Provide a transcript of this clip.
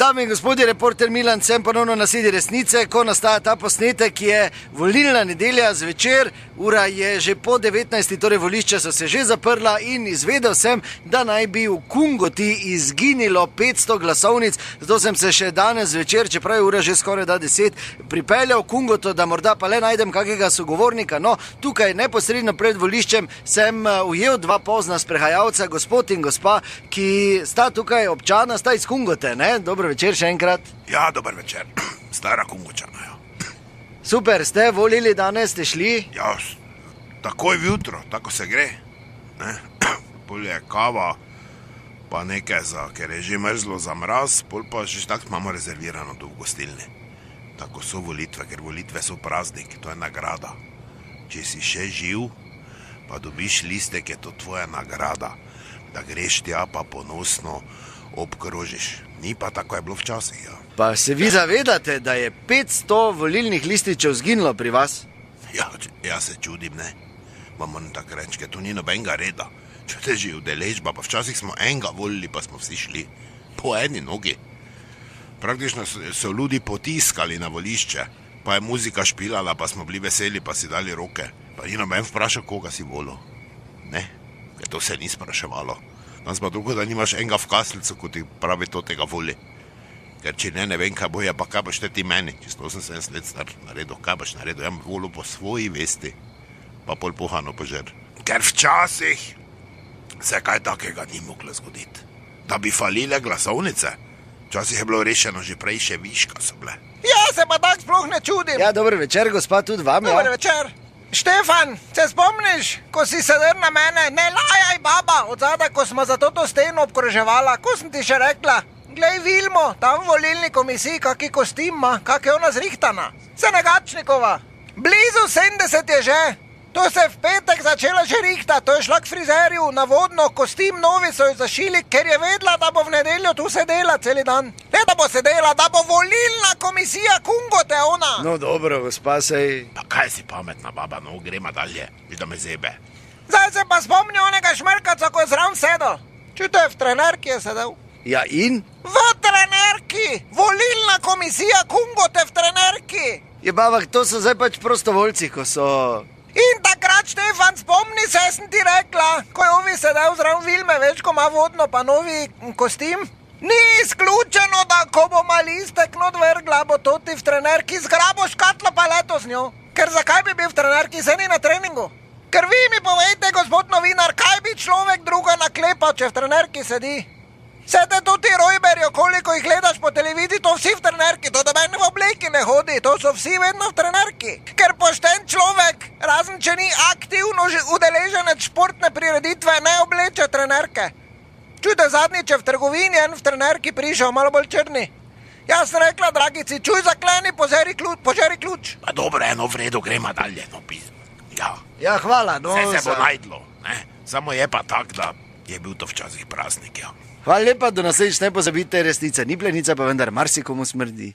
Dame in gospodje, reporter Milan, sem ponovno na sedi resnice, ko nastaja ta posnetek, je volilna nedelja zvečer, ura je že po 19. torej volišča so se že zaprla in izvedel sem, da naj bi v Kungoti izginilo 500 glasovnic, zato sem se še danes zvečer, čeprav je ura že skoraj da 10, pripeljal v Kungoto, da morda pa le najdem kakega sogovornika. No, tukaj neposredno pred voliščem sem ujel dva pozna sprehajalca, gospod in gospa, ki sta tukaj občana, sta iz Kungote, ne? Dobro večer še enkrat. Ja, dober večer. Stara Kungočana, ja. Super, ste volili danes, ste šli? Ja, takoj jutro, tako se gre. Pol je kava, pa nekaj ker je že mrzlo za mraz, pol pa že tako imamo rezervirano do gostilne. Tako so volitve, ker volitve so praznik, to je nagrada. Če si še živ, pa dobiš listek, je to tvoja nagrada, da greš tja pa ponosno obkrožiš. Ni pa tako je bilo včasih, ja. Pa se vi zavedate, da je 500 volilnih lističev zginilo pri vas? Ja, jaz se čudim, ne. Pa moram tako reči, ker tu ni nobenega reda. Če te že udeležba, pa včasih smo enega volili, pa smo vsi šli po eni nogi. Praktično so ljudi potiskali na volišče, pa je muzika špilala, pa smo bili veseli, pa si dali roke. Pa ni noben vprašal, koga si volil. Ne, ker to se ni spraševalo. Nas pa drugo, da nimaš enega v kaslicu, ko ti pravi to tega voli. Ker če ne vem, kaj bo, ja pa kaj boš ti meni, če 180 let star naredil, kaj boš naredil, ja volil po svoji vesti, pa pol pohano požer. Ker včasih se kaj takega ni moglo zgoditi. Da bi falile glasovnice, včasih je bilo rešeno že prej, še viška so bile. Ja, se pa tak sploh ne čudim. Ja, dober večer, gospa, tudi vam, ja. Dober večer. Štefan, se spomniš, ko si sedel na mene, ne lajaj baba, od zadaj, ko smo za toto steno obkroževala, ko sem ti še rekla, glej Vilmo, tam v volilni komisiji, kaki kostim ima, kak je ona zrihtana. Senegačnikova, blizu 70 je že, to se je v petek začela že rihta, to je šla k frizerju, na vodno, kostim novi so jo zašili, ker je vedela, da bo v nedeljo tu sedela celi dan. Ne da bo sedela, da bo volilna komisija Kungote ona. No dobro, gospa, sej... Pa kaj si pametna baba, no gremo dalje, da me zebe. Zdaj se pa spomni onega šmerkaca, ko je zraven sedel. Čuto je v trenerki je sedel. Ja in? V trenerki, volilna komisija Kungote v trenerki. Je bavak, to so zdaj pač prostovoljci, ko so... In takrat, Štefan, spomni se, sem ti rekla, ko je ovi sedel zraven Vilme, več ko ima vodno pa novi kostim. Ni izključeno, da ko bo ma listek not vrgla, bo to ti v trenerki zgrabo škatlo pa leto z njo. Ker zakaj bi bil v trenerki, se ni na treningu? Ker vi mi povejte, gospod novinar, kaj bi človek druga naklepal, če v trenerki sedi? Sede tudi rojberjo, koliko jih gledaš po televiziji, to vsi v trenerki, to da meni v obleki ne hodi, to so vsi vedno v trenerki. Ker pošten človek, razen če ni aktivno udeleženec športne prireditve, ne obleče trenerke. Čujte, zadnjič je v trgovini en v trenerki prišel, malo bolj črni. Jaz sem rekla, dragici, čuj, zakleni, požeri ključ. Pa dobro, eno v redu, gremo dalje, no ja. Ja, hvala, no... Vse se bo najdlo, ne. Samo je pa tak, da je bil to včasih praznik, ja. Hvala lepa, do naslednjič ne pozabite, resnica ni plenica, pa vendar marsikomu smrdi.